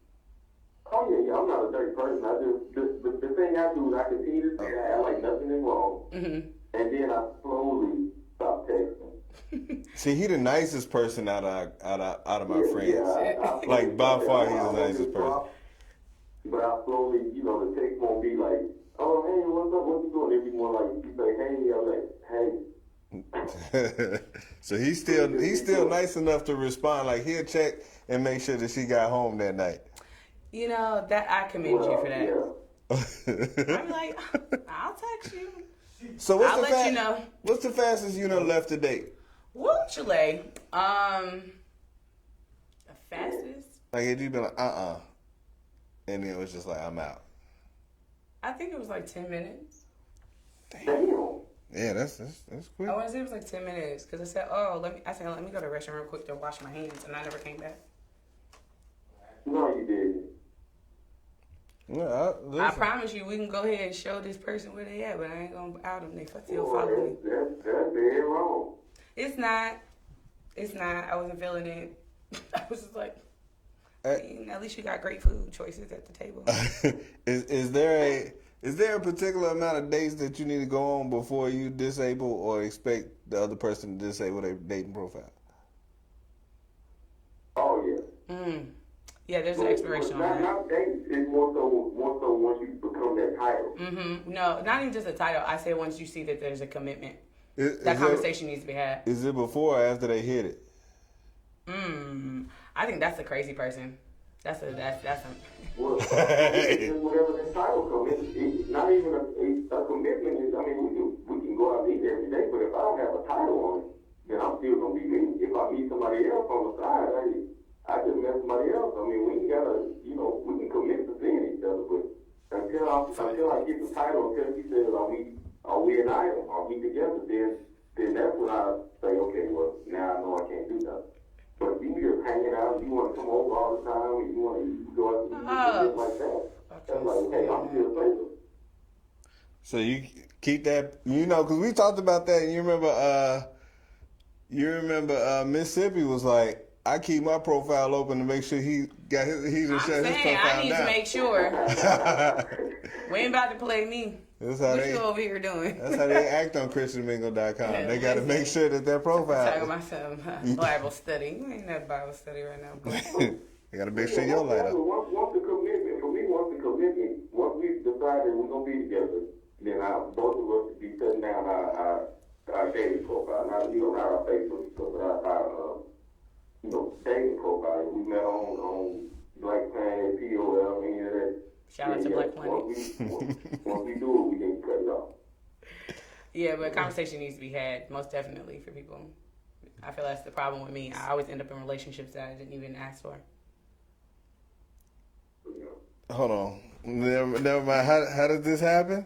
Oh, yeah, I'm not a dirty person. The thing I do is I continue to say I act like nothing is wrong. And then I slowly stop texting. See, he the nicest person out of my friends. Yeah, like by far, he's the nicest person. But I slowly, the text won't be like, oh, hey, what's up? What you doing? If you want like, you say, hey, I'm like, hey. So he's still nice enough to respond. Like he'll check and make sure that she got home that night. That I commend you for that. Yeah. I'm like, I'll text you. So I'll let you know. What's the fastest you done left a date? Woo, Chile. The fastest? Like if you been like, and then it was just like, I'm out. I think it was like 10 minutes. Damn. Yeah, that's quick. I want to say it was like 10 minutes because I said, let me go to the restroom real quick to wash my hands, and I never came back. No, you didn't. Yeah, I promise you, we can go ahead and show this person where they at, but I ain't gonna out them. They still follow me. That's very wrong. It's not. I wasn't feeling it. I was just like, at least you got great food choices at the table. Is there a particular amount of dates that you need to go on before you disable or expect the other person to disable their dating profile? Oh yeah. Yeah, there's an expiration on that. Not dates. It's more so once you become that title. No, not even just a title. I say once you see that there's a commitment. That conversation needs to be had. Is it before or after they hit it? I think that's a crazy person. That's a. Well, whatever the title comes, it's not even a commitment. I mean, we can go out and eat every day, but if I don't have a title on it, then I'm still gonna be me. If I meet somebody else on the side, I just met somebody else. I until I get the title, until he says, are we an item? Are we together? Then that's when I say, okay, well, now I know I can't do nothing. But if you just hanging out, you want to come over all the time, and you want to go out to eat and like that. That's like, hey, I'm still single. So you keep that, because we talked about that. And you remember Mississippi was like, I keep my profile open to make sure he got he's I'm shut his saying, profile I need down. to make sure. We ain't about to play me. That's how What you over here doing? That's how they act on ChristianMingle.com. Yeah, they got to make sure that their profile. Talking about some Bible study. You ain't that Bible study right now. You got to make sure your light up. Once the commitment, for me, once we decided we're going to be together, then both of us be setting down our dating profile. Not our Facebook stuff, but our dating profile. We met on Black Planet, POL, any of that. Shout out to Black Planet. Once we do it, we can cut it off. Yeah, but conversation needs to be had, most definitely, for people. I feel that's the problem with me. I always end up in relationships that I didn't even ask for. Hold on. Never mind. How did this happen?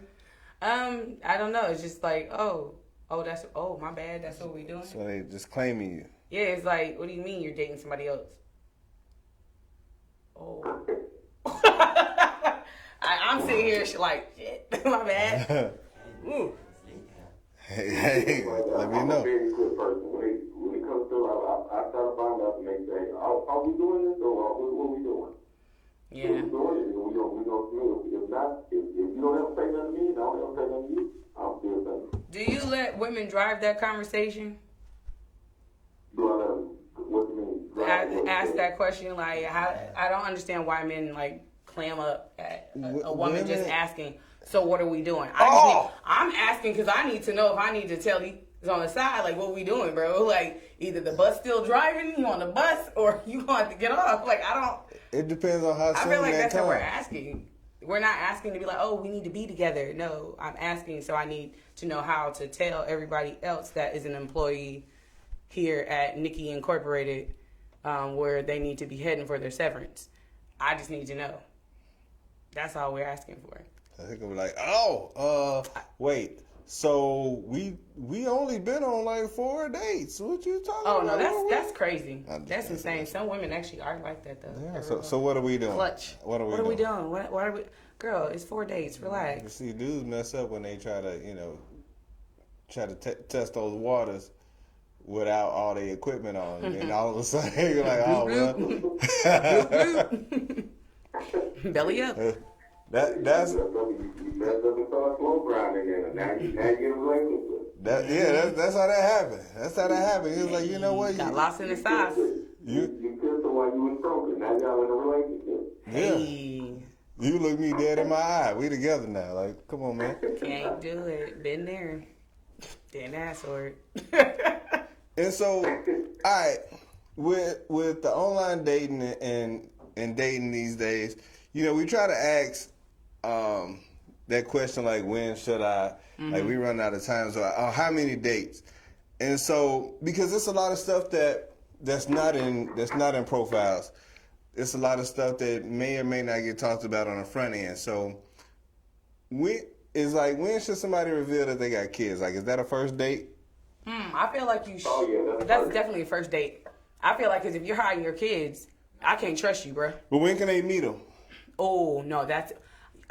I don't know. It's just like, my bad. That's what we doing. So they just claiming you. Yeah, it's like, what do you mean you're dating somebody else? Oh. I'm sitting here like, shit, my bad. Ooh. Hey, let me know. I'm a very good person. When it comes to I try to find out to make sure, are we doing this or what are we doing? Yeah. If we're doing it, we don't feel it. If not, if you don't ever say nothing to me, I don't ever say nothing to you, I'm still single. Do you let women drive that conversation? Do I let them, what do you mean? Ask that question, like, I don't understand why men, like, clam up at a woman just asking, so what are we doing? I'm asking because I need to know if I need to tell you on the side, like, what we doing, bro? Like, either the bus still driving, you on the bus, or you want to get off. Like, It depends on how soon I feel like that that's comes. what we're asking. We're not asking to be like, oh, we need to be together. No, I'm asking so I need to know how to tell everybody else that is an employee here at Nikki Incorporated where they need to be heading for their severance. I just need to know. That's all we're asking for. I think I'm like, wait. So we only been on like 4 dates. What you talking about? Oh no, that's crazy. That's insane. Some women actually are like that though. Yeah. So what are we doing? Clutch. What are we doing? What are we? Girl, it's 4 dates. Relax. You see, dudes mess up when they try to test those waters without all the equipment on, and all of a sudden you're like, oh well. Belly up. That's You messed up and started slow grinding in, now you get a relationship. that's how that happened. That's how that happened. He was like, you know what? Got lost in the sauce. You kissed her while you was broken. Now y'all in a relationship. Yeah. Hey, You look me dead in my eye. We together now. Like, come on, man. can't do it. Been there. Didn't ask for it. And so, all right, with the online dating and dating these days, we try to ask that question like, when should I? Like, we run out of time, so how many dates? And so, because there's a lot of stuff that's not in profiles. It's a lot of stuff that may or may not get talked about on the front end. So, when should somebody reveal that they got kids? Like, is that a first date? I feel like you should. Oh, yeah, That's definitely a first date. I feel like, because if you're hiding your kids, I can't trust you, bro. But when can they meet them? Oh, no,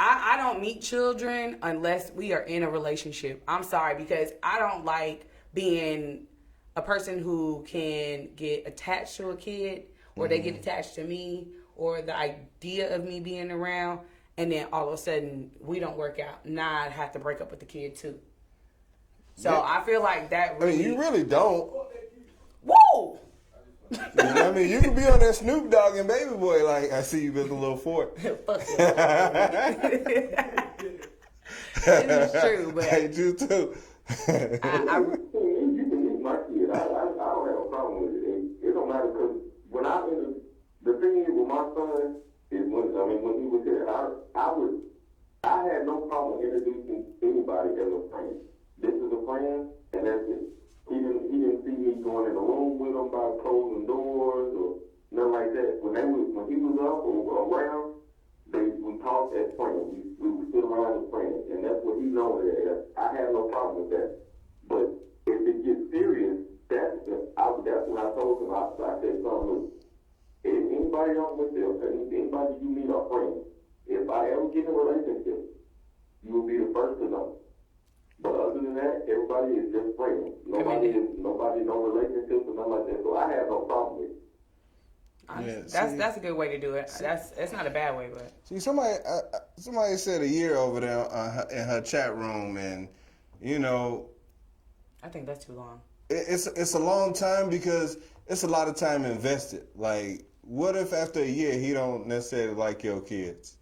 I don't meet children unless we are in a relationship. I'm sorry, because I don't like being a person who can get attached to a kid, or they get attached to me, or the idea of me being around, and then all of a sudden we don't work out. Nah, I'd have to break up with the kid too. So yeah. I feel like that really... you really don't. Whoa! You can be on that Snoop Dogg and Baby Boy, like, I see you built a little fort. Fuck it. It is true, but... I do too. You can meet my kid. I don't have a problem with it. It don't matter, because when the thing is with my son is when he was here, I had no problem introducing anybody as a friend. This is a friend, and that's it. He didn't see me going in the room with him by closing doors or nothing like that. When he was up or around, we talked as friends. We would sit around as friends, and that's what he's known as. I have no problem with that. But if it gets serious, that's when I told him. I said, son, look, if anybody else with them, anybody you meet are friends. If I ever get in a relationship, you will be the first to know. But other than that, everybody is just friends. Nobody, no relationships or nothing like that. So I have no problem with it. Yeah, that's a good way to do it. It's not a bad way, but see, somebody said a year over there in her chat room, and you know, I think that's too long. It's a long time because it's a lot of time invested. Like, what if after a year he don't necessarily like your kids?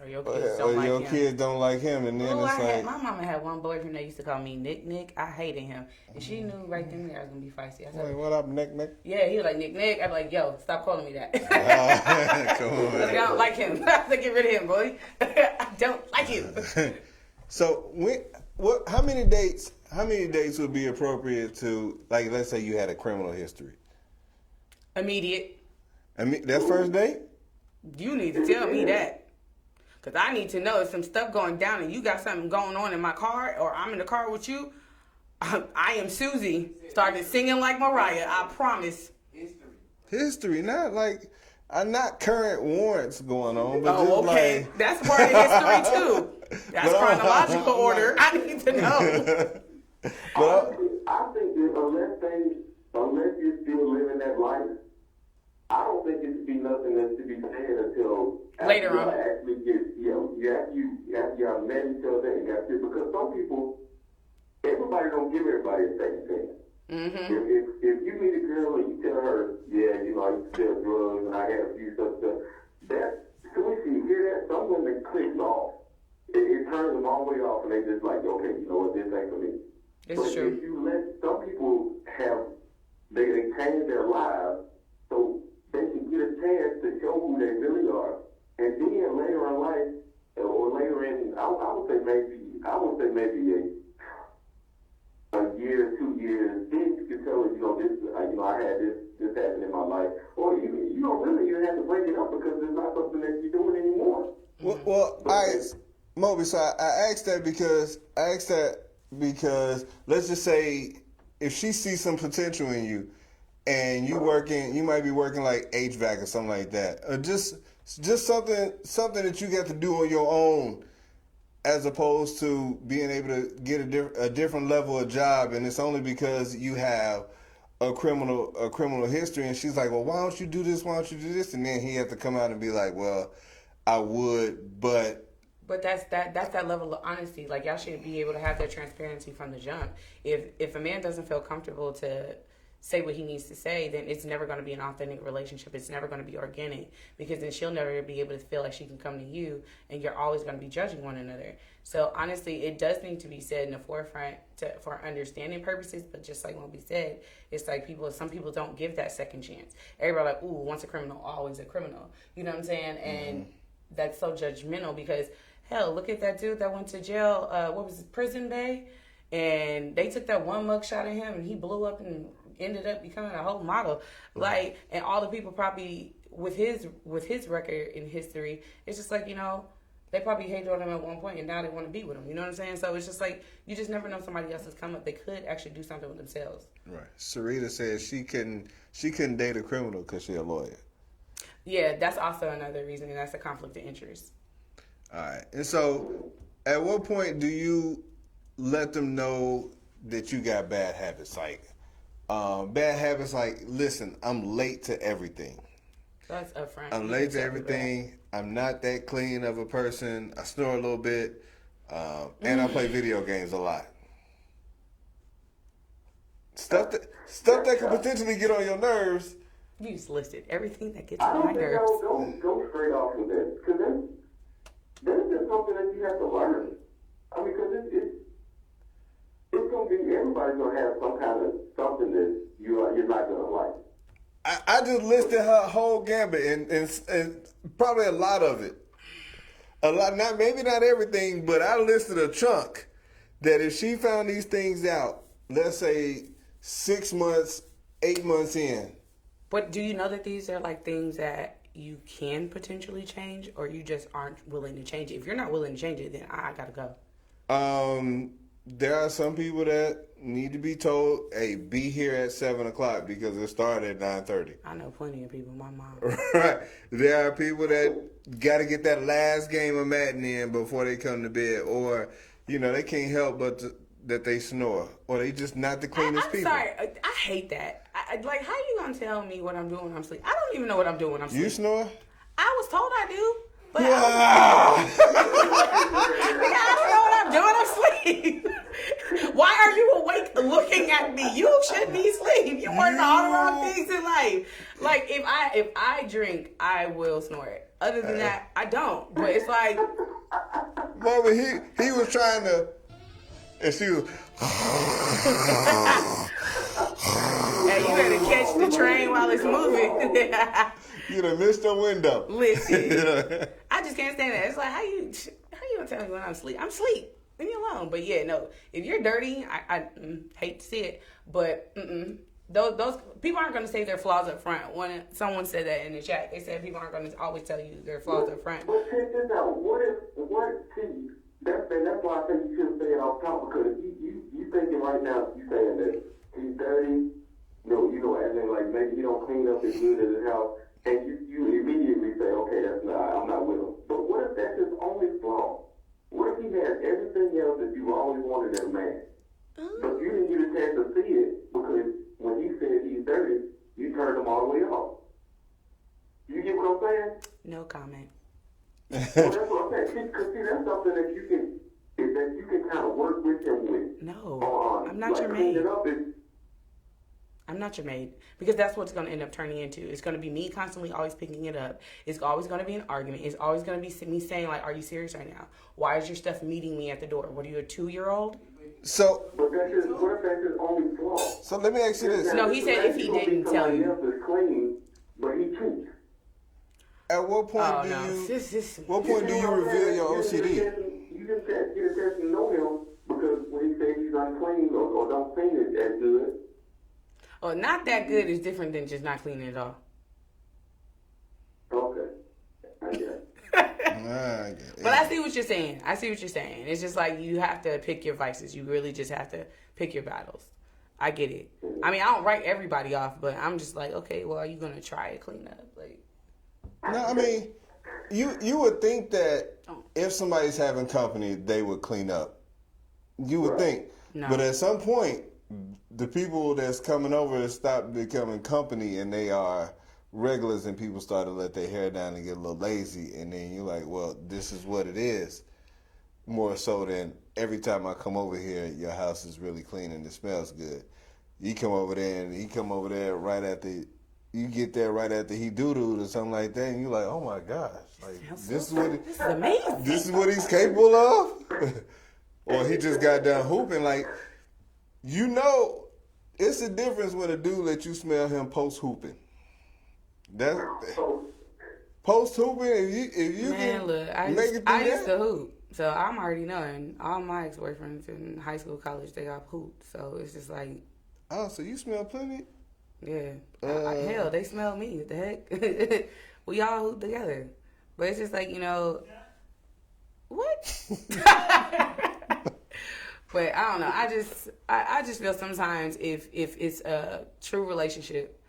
Or your kids don't like him. Kids don't like him, and then my mama had one boyfriend that used to call me Nick. I hated him, and she knew right then and there I was gonna be feisty. I said, "What up, Nick?" Yeah, he was like Nick. I'd be like, "Yo, stop calling me that." Come on, I don't like him. I have to get rid of him, boy. I don't like him. So, how many dates would be appropriate to, like, let's say you had a criminal history? Immediate. That's first date? You need to tell me that. Because I need to know if some stuff going down and you got something going on in my car or I'm in the car with you. I am Susie. Started singing like Mariah. I promise. History. Not current warrants going on. But just okay. Like... That's part of history, too. That's chronological order. I need to know. I think that unless you're still living that life, I don't think it should be nothing that should be said until later on. Actually get, after you have met each other and got to, because some people, everybody don't give everybody a second chance. Mm-hmm. If you meet a girl and you tell her, I used to sell drugs and I had a few stuff, that, so if you hear that, some women clicks off. It turns them all the way off and they just like, okay, you know what, this ain't for me. It's true. If you let, some people they change their lives, so they can get a chance to show who they really are. And then later in life, or later in, I would say maybe a year, 2 years, then you can tell her, I had this happened in my life. Or you don't really even have to bring it up because it's not something that you're doing anymore. Well, Moby, so I asked that because let's just say if she sees some potential in you, and you might be working like HVAC or something like that, or just something that you got to do on your own, as opposed to being able to get a different level of job, and it's only because you have a criminal history, and she's like, well, why don't you do this? Why don't you do this? And then he has to come out and be like, well, I would, but. But that's that level of honesty. Like, y'all should be able to have that transparency from the jump. If a man doesn't feel comfortable to say what he needs to say, then it's never going to be an authentic relationship. It's never going to be organic, because then she'll never be able to feel like she can come to you, and you're always going to be judging one another. So honestly, it does need to be said in the forefront for understanding purposes. But just like what we said, it's like some people don't give that second chance. Everybody like, ooh, once a criminal, always a criminal. You know what I'm saying? And that's so judgmental, because hell, look at that dude that went to jail. What was it, Prison Bay? And they took that one mugshot of him, and he blew up and ended up becoming a whole model. Like, and all the people probably with his record in history, it's just like, they probably hated on him at one point, and now they want to be with him. You know what I'm saying? So it's just like, you just never know somebody else's come up. They could actually do something with themselves. Right. Sarita says she couldn't date a criminal because she's a lawyer. Yeah, that's also another reason, and that's a conflict of interest. All right. And so, at what point do you let them know that you got bad habits? Like, listen, I'm late to everything. That's upfront. I'm late to everything. I'm not that clean of a person. I snore a little bit. And I play video games a lot. Stuff that could potentially get on your nerves. You just listed everything that gets on my nerves. Don't go straight off with that, because that's just something that you have to learn. I mean, because it's going to be, everybody's going to have some kind of something that you're not going to like. I just listed her whole gambit and probably a lot of it. Maybe not everything, but I listed a chunk that if she found these things out, let's say 6 months, 8 months in. But do you know that these are like things that you can potentially change, or you just aren't willing to change it? If you're not willing to change it, then I gotta go. There are some people that need to be told, hey, be here at 7 o'clock because it started at 9:30. I know plenty of people. My mom. Right. There are people that got to get that last game of Madden in before they come to bed, or, they can't help but that they snore, or they just not the cleanest people. Sorry, I hate that. Like, how you gonna tell me what I'm doing when I'm asleep? I don't even know what I'm doing when I'm asleep. You snore? I was told I do, but Yeah. I don't know what I'm doing. I'm asleep. Why are you awake looking at me? You should be asleep. You're working all the wrong things in life. Like, if I drink, I will snore it. Other than that, I don't. But it's like, Mama, he was trying to, and she was. hey, you better catch the train while it's moving. You done missed the window. Listen, I just can't stand that. It's like, how you gonna tell me when I'm asleep? I'm asleep. Leave me alone. But yeah, no. If you're dirty, I hate to see it, but those people aren't gonna say their flaws up front. When someone said that in the chat, they said people aren't gonna always tell you their flaws up front. But check this out. See, that's why I think you shouldn't say it off top, because you thinking right now, you saying that he's dirty, as in like maybe he don't clean up as good as his house, and you immediately say, okay, I'm not with him. But what if that's his only flaw? What if he has everything else that you always wanted in a man? But you didn't get a chance to see it because when he said he's dirty, you turned him all the way off. You get what I'm saying? No comment. Well, that's what I'm saying. Because that's something that you can kind of work with him with. No, I'm not your maid. I'm not your maid, because that's what's going to end up turning into. It's going to be me constantly always picking it up. It's always going to be an argument. It's always going to be me saying, like, are you serious right now? Why is your stuff meeting me at the door? What are you, a 2-year-old? So, but what if that's his only flaw? So let me ask you this. No, he said if he didn't tell you. Else is clean, but he cheats. At what point do you reveal your OCD? You just get a chance to know him, because when he says he's unclean or don't clean it as good. Oh, not that good is different than just not cleaning at all. Okay. I get it. But I see what you're saying. It's just like you have to pick your vices. You really just have to pick your battles. I get it. I mean, I don't write everybody off, but I'm just like, okay, well, are you going to try to clean up? Like, no, I mean, you would think that if somebody's having company, they would clean up. You would think. No. But at some point, the people that's coming over stop becoming company, and they are regulars, and people start to let their hair down and get a little lazy, and then you're like, well, this is what it is. More so than every time I come over here, your house is really clean and it smells good. You come over there, and he come over there right after, you get there right after he doo-dooed or something like that, and you're like, oh my gosh, like this is amazing. This is what he's capable of? Or he just got done hooping. Like, it's a difference when a dude let you smell him post-hooping. That's post-hooping, if you man, can look, I used to hoop. So I'm already knowing. All my ex-boyfriends in high school, college, they all hooped. So it's just like... Oh, so you smell plenty? Yeah. Hell, they smell me. What the heck? We all hoop together. But it's just like, what? But I don't know. I just feel sometimes if it's a true relationship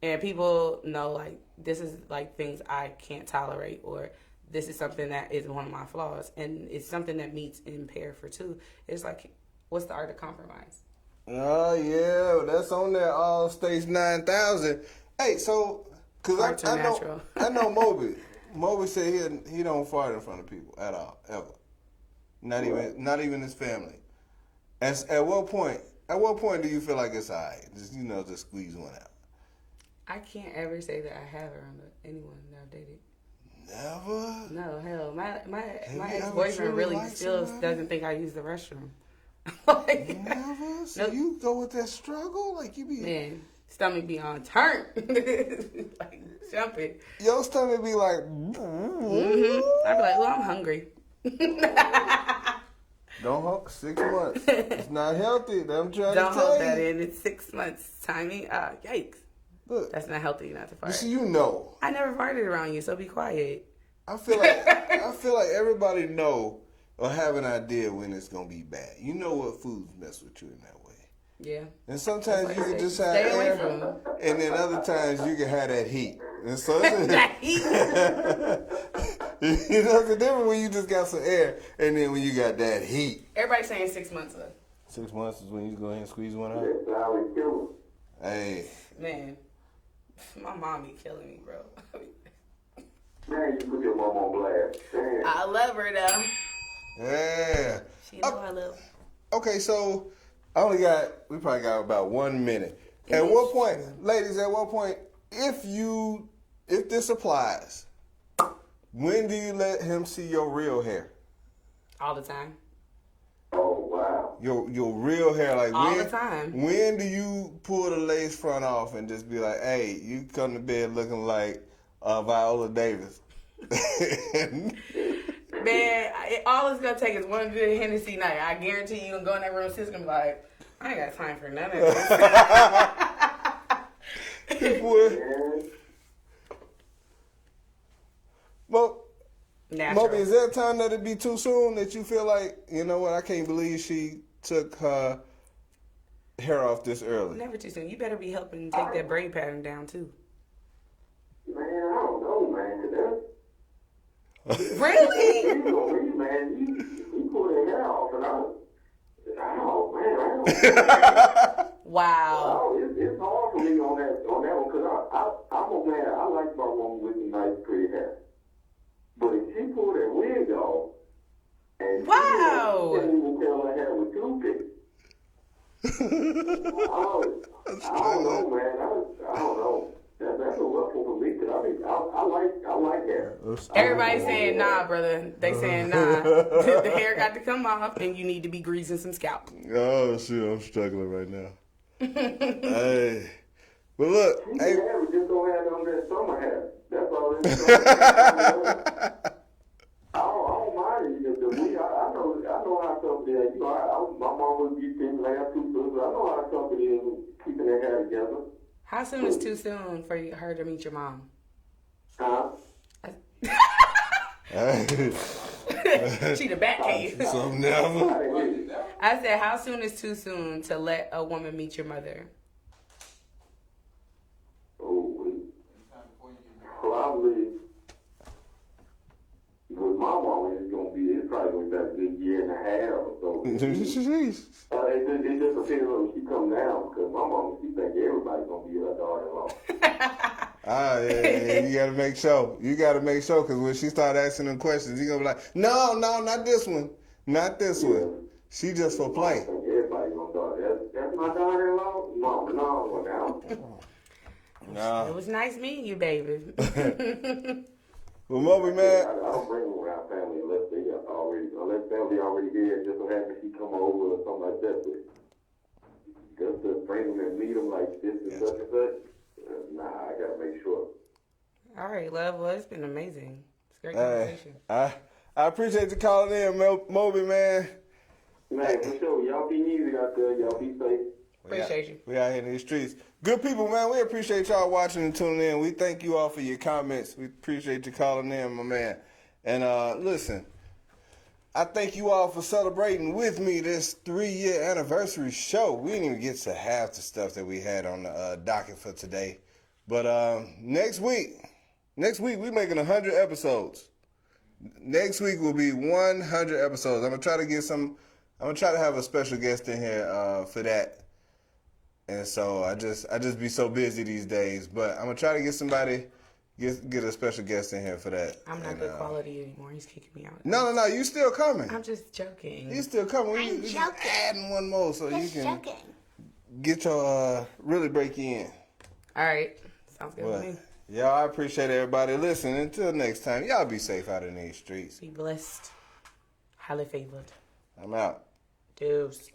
and people know, like, this is like things I can't tolerate, or this is something that is one of my flaws, and it's something that meets in pair for two, it's like, what's the art of compromise? Oh, yeah. That's on there, all states 9,000. Hey, so, because I know Moby. Moby said he don't fart in front of people at all, ever. Not even his family. At what point do you feel like it's all right? Just squeeze one out. I can't ever say that I have around anyone that I've dated. Never? No, hell. My ex-boyfriend really still doesn't think I use the restroom. Never? So you go with that struggle? Like, you be... Man, stomach be on turn. Like, jumping. Your stomach be like... Mm-hmm. I'd be like, well, I'm hungry. Don't hope 6 months. It's not healthy. I'm trying to tell you. Don't hold that in. It's 6 months. Timing. Yikes. Look, That's not healthy not to fart. see, you know. I never farted around you, so be quiet. I feel like everybody know or have an idea when it's gonna be bad. You know what foods mess with you in that way. Yeah. And sometimes you can just have Stay away air, from them. and then other times you can have that heat. And so That heat. you know the difference when you just got some air, and then when you got that heat. Everybody's saying 6 months though. 6 months is when you go ahead and squeeze one out. That's how we kill Hey, Man, my mom be killing me, bro. Man, you put your mom on blast. Damn. I love her though. yeah. She know I love her. Okay, so we probably got about 1 minute. At what point, ladies, if this applies, when do you let him see your real hair? All the time. Oh, wow. Your real hair, like All when, the time. When do you pull the lace front off and just be like, hey, you come to bed looking like Viola Davis? Man, all it's gonna take is one good Hennessy night. I guarantee you, gonna go in that room, sis gonna be like, I ain't got time for none of this. Well, Natural. Moby, is there a time that it'd be too soon that you feel like, you know what, I can't believe she took her hair off this early? Never too soon. You better be helping take that braid pattern down too. Man, I don't know, man. 'Cause Really? you know me, man. You pull that hair off, and I Wow. it's hard for me on that one, because I'm a man. I like my woman with nice, pretty hair. But if she pulled that wig off, and Wow. she didn't even tell her hair with toothpicks. I don't know, man. I don't know. That's a rough one for me, because I like hair. Everybody's saying nah, brother. They saying nah. The hair got to come off, and you need to be greasing some scalp. Oh, shoot, I'm struggling right now. Hey. But look, She hey. can have it, just don't have it on that summer hair. That's all it is. I don't mind it, because I know how tough it is. You know, my mom would be thin last 2 months, but I know how tough it is keeping that hair together. How soon is too soon for her to meet your mom? Huh? She the bat cave. So never. I said, how soon is too soon to let a woman meet your mother? Probably with my mom, it's probably going to be about a good year and a half or so. It just depends on when she come down, because my mom, she think everybody's going to be her daughter-in-law. Yeah, you gotta make sure. Because when she start asking them questions, you gonna be like, no, not this one. Not this one. She just for play. I think everybody's going to daughter. That's my daughter-in-law? No, now. No. It was nice meeting you, baby. Well, Moby, man. I don't bring them around family unless family already here. Just so happens she come over or something like that. But just to bring them and meet them like this and such and such. Nah, I gotta make sure. All right, love. Well, it's been amazing. It's a great conversation. I appreciate you calling in, Moby, man. Man, for sure. Y'all be easy out there. Y'all be safe. Appreciate you. We out here in these streets. Good people, man. We appreciate y'all watching and tuning in. We thank you all for your comments. We appreciate you calling in, my man. And listen, I thank you all for celebrating with me this 3-year anniversary show. We didn't even get to half the stuff that we had on the docket for today. But next week we're making 100 episodes. Next week will be 100 episodes. I'm gonna try to have a special guest in here for that. And so I just be so busy these days, but I'm gonna try to get somebody, get a special guest in here for that. I'm not good quality anymore. He's kicking me out. No, you still coming. I'm just joking. You still coming. I'm We just joking. adding one more so Just you can joking. get your really break you in. All right. Sounds good But to me. y'all, I appreciate everybody listening. Until next time, y'all be safe out in these streets. Be blessed. Highly favored. I'm out. Deuce.